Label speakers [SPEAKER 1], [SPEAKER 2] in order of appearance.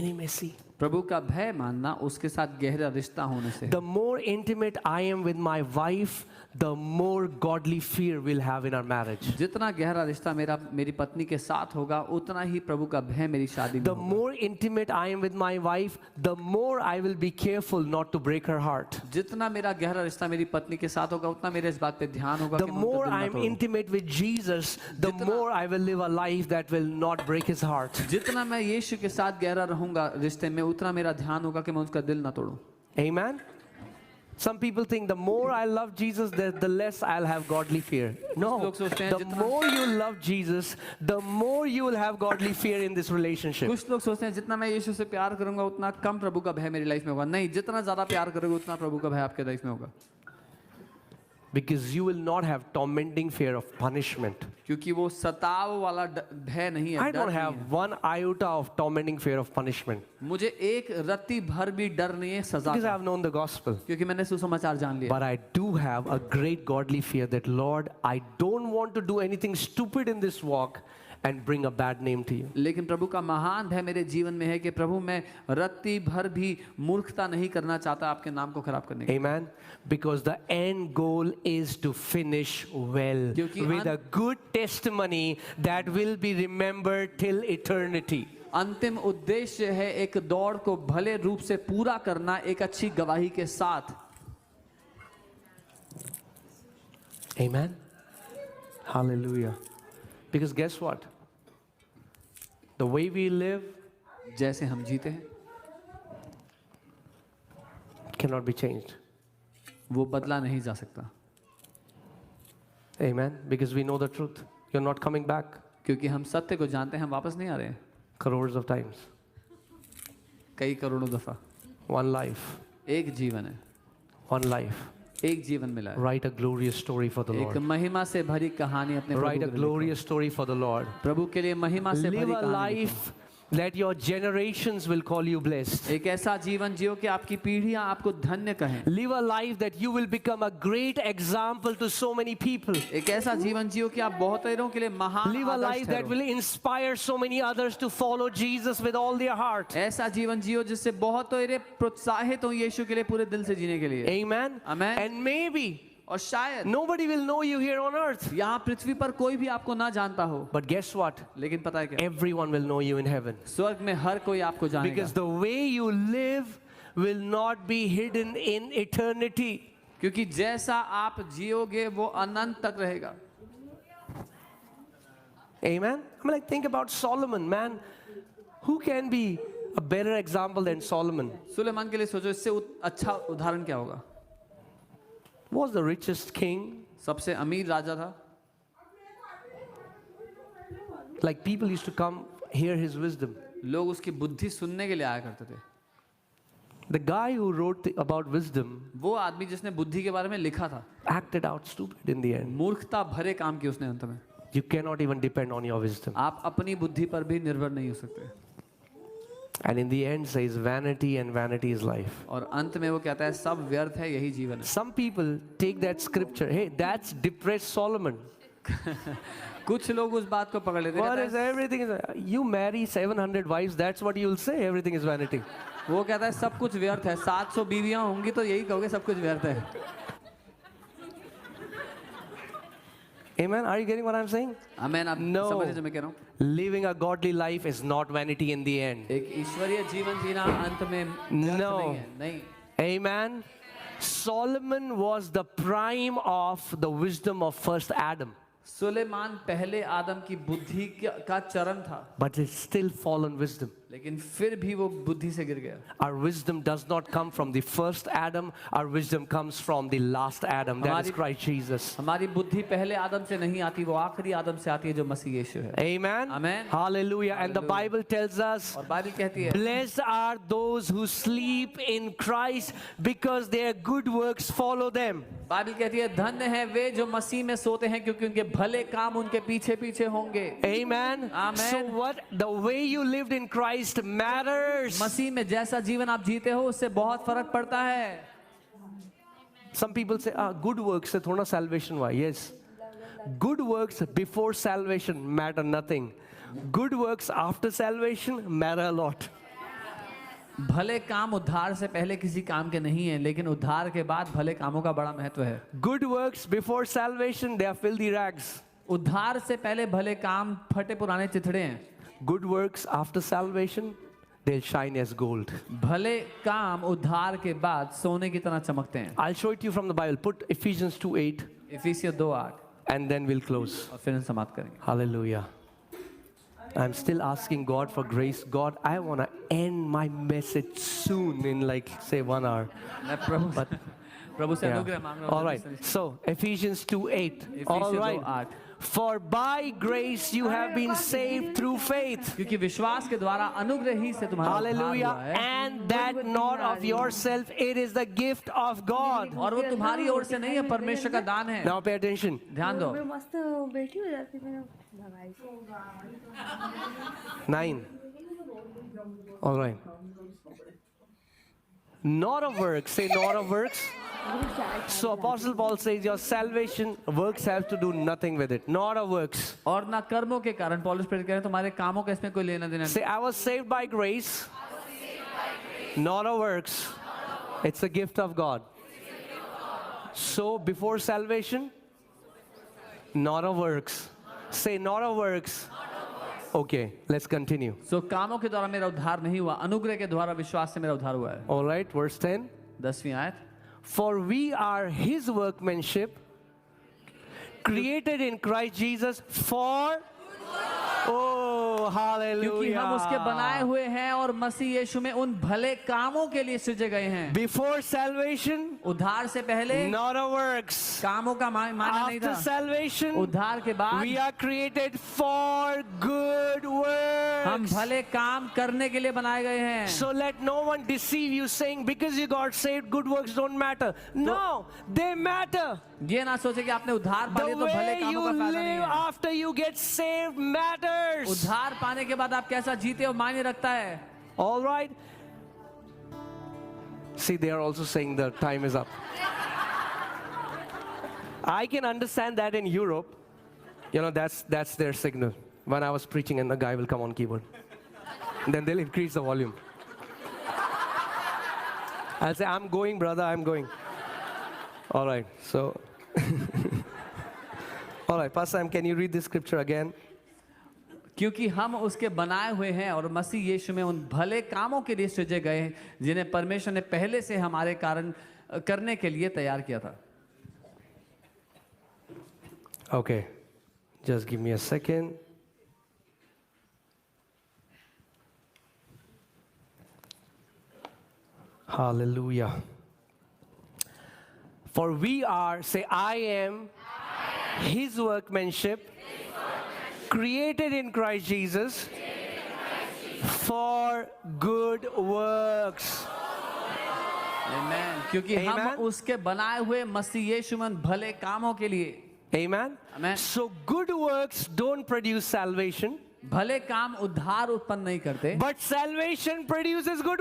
[SPEAKER 1] intimacy.
[SPEAKER 2] प्रभु का भय मानना उसके साथ गहरा रिश्ता होने से.
[SPEAKER 1] The more intimate I am with my wife, the more godly fear we'll have in our marriage.
[SPEAKER 2] जितना गहरा रिश्ता मेरी पत्नी के साथ होगा उतना ही प्रभु का भय मेरी शादी में
[SPEAKER 1] The
[SPEAKER 2] होगा.
[SPEAKER 1] more intimate I am with my wife, the more I will be careful not to break her heart.
[SPEAKER 2] जितना मेरा गहरा रिश्ता मेरी पत्नी के साथ होगा उतना मेरे इस बात पे ध्यान होगा
[SPEAKER 1] The
[SPEAKER 2] कि मैं
[SPEAKER 1] more
[SPEAKER 2] उनका
[SPEAKER 1] I
[SPEAKER 2] दिल
[SPEAKER 1] am
[SPEAKER 2] ना तोड़ूं.
[SPEAKER 1] intimate with Jesus, the more I will live a life that will not break his heart.
[SPEAKER 2] जितना मैं यीशु के साथ गहरा रहूंगा रिश्ते में उतना मेरा ध्यान होगा कि मैं उसका दिल ना तोड़ूं.
[SPEAKER 1] Amen? Some people think the more I love Jesus, the less I'll have godly fear. No,
[SPEAKER 2] लोग सोचते हैं
[SPEAKER 1] the
[SPEAKER 2] जितना-
[SPEAKER 1] more you love Jesus, the more you will have godly fear in this relationship.
[SPEAKER 2] कुछ लोग सोचते हैं जितना मैं यीशु से प्यार करूंगा उतना कम प्रभु का भय मेरी लाइफ में होगा. नहीं, जितना ज्यादा प्यार करोगे उतना प्रभु का भय आपके लाइफ में होगा.
[SPEAKER 1] Because you will not have tormenting fear of punishment.
[SPEAKER 2] क्योंकि वो सताव वाला भय नहीं है.
[SPEAKER 1] I
[SPEAKER 2] डर
[SPEAKER 1] don't
[SPEAKER 2] नहीं
[SPEAKER 1] have
[SPEAKER 2] है.
[SPEAKER 1] one iota of tormenting fear of punishment.
[SPEAKER 2] मुझे एक रत्ती भर भी डर नहीं है सजा
[SPEAKER 1] Because I
[SPEAKER 2] का.
[SPEAKER 1] have known the gospel.
[SPEAKER 2] क्योंकि मैंने सुसमाचार जान लिया.
[SPEAKER 1] But I do have a great godly fear that, Lord, I don't want to do anything stupid in this walk and bring a bad name to you.
[SPEAKER 2] लेकिन प्रभु का महान भय मेरे जीवन में है कि प्रभु मैं रत्ती भर भी मूर्खता नहीं करना चाहता आपके नाम को खराब करने की.
[SPEAKER 1] Amen. Because the end goal is to finish well
[SPEAKER 2] क्योंकि
[SPEAKER 1] with a good testimony that will be remembered till eternity.
[SPEAKER 2] अंतिम उद्देश्य है एक दौड़ को भले रूप से पूरा करना एक अच्छी गवाही के साथ.
[SPEAKER 1] Amen. Hallelujah. Because guess what? The way we live
[SPEAKER 2] जैसे हम जीते हैं
[SPEAKER 1] cannot be changed.
[SPEAKER 2] वो बदला नहीं जा सकता.
[SPEAKER 1] Amen. Because we know the truth. You're not coming back.
[SPEAKER 2] क्योंकि हम सत्य को जानते हैं, हम वापस नहीं आ रहे हैं.
[SPEAKER 1] Crores of times.
[SPEAKER 2] कई करोड़ों दफा.
[SPEAKER 1] One life.
[SPEAKER 2] एक जीवन है.
[SPEAKER 1] One life.
[SPEAKER 2] एक जीवन मिला है.
[SPEAKER 1] Write a glorious story for the
[SPEAKER 2] एक
[SPEAKER 1] Lord.
[SPEAKER 2] महिमा से भरी कहानी अपने प्रभु
[SPEAKER 1] Write
[SPEAKER 2] के
[SPEAKER 1] a
[SPEAKER 2] लिए लिखो.
[SPEAKER 1] glorious story for the Lord.
[SPEAKER 2] प्रभु के लिए महिमा से
[SPEAKER 1] Live
[SPEAKER 2] भरी
[SPEAKER 1] a
[SPEAKER 2] कहानी लिखो.
[SPEAKER 1] life that your generations will call you blessed.
[SPEAKER 2] एक ऐसा जीवन जियो कि आपकी पीढ़ियां आपको धन्य कहें.
[SPEAKER 1] Live a life that you will become a great example to so many people.
[SPEAKER 2] एक ऐसा जीवन जियो कि आप बहुतेरों के लिए महान
[SPEAKER 1] Live a
[SPEAKER 2] Adarsh
[SPEAKER 1] life that
[SPEAKER 2] ठहरो.
[SPEAKER 1] will inspire so many others to follow Jesus with all their heart.
[SPEAKER 2] ऐसा जीवन जियो जिससे बहुतेरे प्रोत्साहित हो यीशु के लिए पूरे दिल से जीने के लिए.
[SPEAKER 1] Amen.
[SPEAKER 2] Amen.
[SPEAKER 1] And maybe
[SPEAKER 2] और शायद
[SPEAKER 1] nobody will know you here on earth.
[SPEAKER 2] यहाँ पृथ्वी पर कोई भी आपको ना जानता हो.
[SPEAKER 1] But guess what?
[SPEAKER 2] लेकिन पता है क्या?
[SPEAKER 1] Everyone will know you in heaven.
[SPEAKER 2] स्वर्ग में हर कोई आपको जानेगा.
[SPEAKER 1] Because the way you live will not be hidden in eternity.
[SPEAKER 2] क्योंकि जैसा आप जियोगे वो अनंत तक रहेगा.
[SPEAKER 1] Amen. I mean, like, think about Solomon, man. Who can be a better example than Solomon?
[SPEAKER 2] Suleman के लिए सोचो इससे अच्छा उदाहरण क्या होगा?
[SPEAKER 1] Was the richest king.
[SPEAKER 2] सबसे अमीर राजा था.
[SPEAKER 1] Like, people used to come hear his wisdom.
[SPEAKER 2] लोग उसकी बुद्धि सुनने के लिए आया करते थे.
[SPEAKER 1] The guy who wrote about wisdom
[SPEAKER 2] वो आदमी जिसने बुद्धि के बारे में लिखा था
[SPEAKER 1] acted out stupid in the end.
[SPEAKER 2] मूर्खता भरे काम किए उसने अंत में.
[SPEAKER 1] You cannot even depend on your wisdom.
[SPEAKER 2] आप अपनी बुद्धि पर भी निर्भर नहीं हो सकते.
[SPEAKER 1] And in the end says vanity, and vanity is life.
[SPEAKER 2] और अंत में वो कहता है सब व्यर्थ है यही जीवन है.
[SPEAKER 1] Some people take that scripture, hey, that's depressed Solomon.
[SPEAKER 2] कुछ लोग उस बात को पकड़ लेते
[SPEAKER 1] What
[SPEAKER 2] हैं.
[SPEAKER 1] is everything is, you marry 700 wives, that's what you'll say, everything is vanity.
[SPEAKER 2] वो कहता है सब कुछ व्यर्थ है. 700 बीवियां होंगी तो यही कहोगे सब कुछ व्यर्थ है.
[SPEAKER 1] Amen. Are you getting what I'm saying?
[SPEAKER 2] आमेन. आप
[SPEAKER 1] No.
[SPEAKER 2] समझे जो मैं कह रहा हूँ?
[SPEAKER 1] Living a godly life is not vanity in the end.
[SPEAKER 2] एक ईश्वरीय जीवन जीना अंत में व्यर्थ
[SPEAKER 1] No.
[SPEAKER 2] नहीं है. नहीं.
[SPEAKER 1] Amen. Solomon was the prime of the wisdom of first Adam,
[SPEAKER 2] Suleman पहले आदम की बुद्धि का चरण था.
[SPEAKER 1] but it's still fallen wisdom.
[SPEAKER 2] लेकिन फिर भी वो बुद्धि से गिर गया.
[SPEAKER 1] Our wisdom does not come from the first Adam. Our wisdom comes from the last Adam. That is Christ Jesus.
[SPEAKER 2] हमारी बुद्धि पहले आदम से नहीं आती, वो आखिरी आदम से आती है जो मसीह यीशु है.
[SPEAKER 1] Amen.
[SPEAKER 2] Amen.
[SPEAKER 1] Hallelujah. And the
[SPEAKER 2] Hallelujah.
[SPEAKER 1] Bible tells us,
[SPEAKER 2] और बाइबल कहती है
[SPEAKER 1] blessed are those who sleep in Christ because their good works follow them.
[SPEAKER 2] Bible कहती है धन्य है वे जो मसीह में सोते हैं क्योंकि उनके भले काम उनके पीछे पीछे होंगे.
[SPEAKER 1] Amen.
[SPEAKER 2] Amen.
[SPEAKER 1] So what the way you lived in Christ matters.
[SPEAKER 2] मसीह में जैसा जीवन आप जीते हो उससे बहुत फर्क पड़ता है.
[SPEAKER 1] Some people say, good works से थोड़ा salvation हुआ. Yes. Good works before salvation matter nothing. Good works after salvation matter a lot.
[SPEAKER 2] भले काम उद्धार से पहले किसी काम के नहीं है, लेकिन उद्धार के बाद भले कामों का बड़ा महत्व है।
[SPEAKER 1] Good works before salvation, they are filthy rags.
[SPEAKER 2] उद्धार से पहले भले काम फटे पुराने चिथड़े हैं।
[SPEAKER 1] Good works after salvation, they'll shine as gold.
[SPEAKER 2] भले काम उद्धार के बाद सोने की तरह चमकते हैं।
[SPEAKER 1] I'll show it to you from the Bible. Put Ephesians 2:8
[SPEAKER 2] इफिसियों 2:8
[SPEAKER 1] and then we'll close.
[SPEAKER 2] और फिर हम समाप्त करेंगे।
[SPEAKER 1] Hallelujah. I'm still asking God for grace. God, I want to end my message soon in like say 1 hour.
[SPEAKER 2] मैं प्रभु से
[SPEAKER 1] Yeah.
[SPEAKER 2] अनुग्रह मांग रहा हूँ।
[SPEAKER 1] All right. So Ephesians 2:8. All
[SPEAKER 2] इफिसियों
[SPEAKER 1] right.
[SPEAKER 2] 2:8
[SPEAKER 1] For by grace you have been saved through faith.
[SPEAKER 2] क्योंकि विश्वास के द्वारा अनुग्रह ही से तुम्हारा उद्धार
[SPEAKER 1] Hallelujah.
[SPEAKER 2] हुआ है,
[SPEAKER 1] And that not of yourself, it is the gift of God.
[SPEAKER 2] और वो तुम्हारी ओर से नहीं है, परमेश्वर का दान है।
[SPEAKER 1] Now pay attention.
[SPEAKER 2] ध्यान दो।
[SPEAKER 3] मैं मस्त बैठी हो जाती मैंने भगाई
[SPEAKER 1] 9. All right. Not of works. Say not of works. So Apostle Paul says your salvation works have to do nothing with it. Not of works.
[SPEAKER 2] और ना कर्मों के कारण पौलुस प्रेरित कह रहे हैं तुम्हारे कामों का इसमें कोई लेना देना नहीं।
[SPEAKER 1] Say I was saved by grace. Not of works. It's a gift of God. So before salvation, not of works. Say not of works. Okay, let's continue.
[SPEAKER 2] सो कामों के द्वारा मेरा उद्धार नहीं हुआ, अनुग्रह के द्वारा विश्वास से मेरा उद्धार हुआ है।
[SPEAKER 1] All right, verse 10.
[SPEAKER 2] 10वीं आयत।
[SPEAKER 1] For we are his workmanship, created in Christ Jesus for. Oh, hallelujah.
[SPEAKER 2] क्योंकि हम उसके बनाए हुए हैं और मसीह यीशु में उन भले कामों के लिए सृजे गए हैं।
[SPEAKER 1] Before salvation,
[SPEAKER 2] उद्धार से पहले
[SPEAKER 1] not of works.
[SPEAKER 2] कामों का माना नहीं
[SPEAKER 1] After
[SPEAKER 2] था।
[SPEAKER 1] salvation,
[SPEAKER 2] उद्धार के बाद
[SPEAKER 1] we are created for good
[SPEAKER 2] हम
[SPEAKER 1] works.
[SPEAKER 2] भले काम करने के लिए बनाए गए हैं।
[SPEAKER 1] So let no one deceive you saying because you got saved, good works don't matter. No, they matter.
[SPEAKER 2] ये ना सोचे कि आपने उद्धार पा
[SPEAKER 1] The
[SPEAKER 2] लिया तो भले
[SPEAKER 1] way
[SPEAKER 2] कामों
[SPEAKER 1] you
[SPEAKER 2] का फायदा नहीं
[SPEAKER 1] live
[SPEAKER 2] है।
[SPEAKER 1] after you get saved matters.
[SPEAKER 2] उद्धार पाने के बाद आप कैसा जीते हो मायने रखता है।
[SPEAKER 1] All right. See, they are also saying the time is up. I can understand that in Europe. You know, that's their signal. When I was preaching and the guy will come on keyboard. Then they'll increase the volume. I'll say, I'm going, brother, I'm going. All right, so. All right, Pastor Sam, can you read this scripture again?
[SPEAKER 2] क्योंकि हम उसके बनाए हुए हैं और मसीह यीशु में उन भले कामों के लिए सृजे गए हैं जिन्हें परमेश्वर ने पहले से हमारे कारण करने के लिए तैयार किया था।
[SPEAKER 1] Okay, just give me a second. Hallelujah. For we are, say, I am his workmanship, created in Christ Jesus for good works.
[SPEAKER 2] Amen. क्योंकि हम
[SPEAKER 1] Amen.
[SPEAKER 2] उसके बनाए हुए मसीह यीशु में भले कामों के लिए।
[SPEAKER 1] Amen?
[SPEAKER 2] Amen.
[SPEAKER 1] So good works don't produce salvation,
[SPEAKER 2] भले काम उद्धार उत्पन्न नहीं करते,
[SPEAKER 1] but salvation produces good works.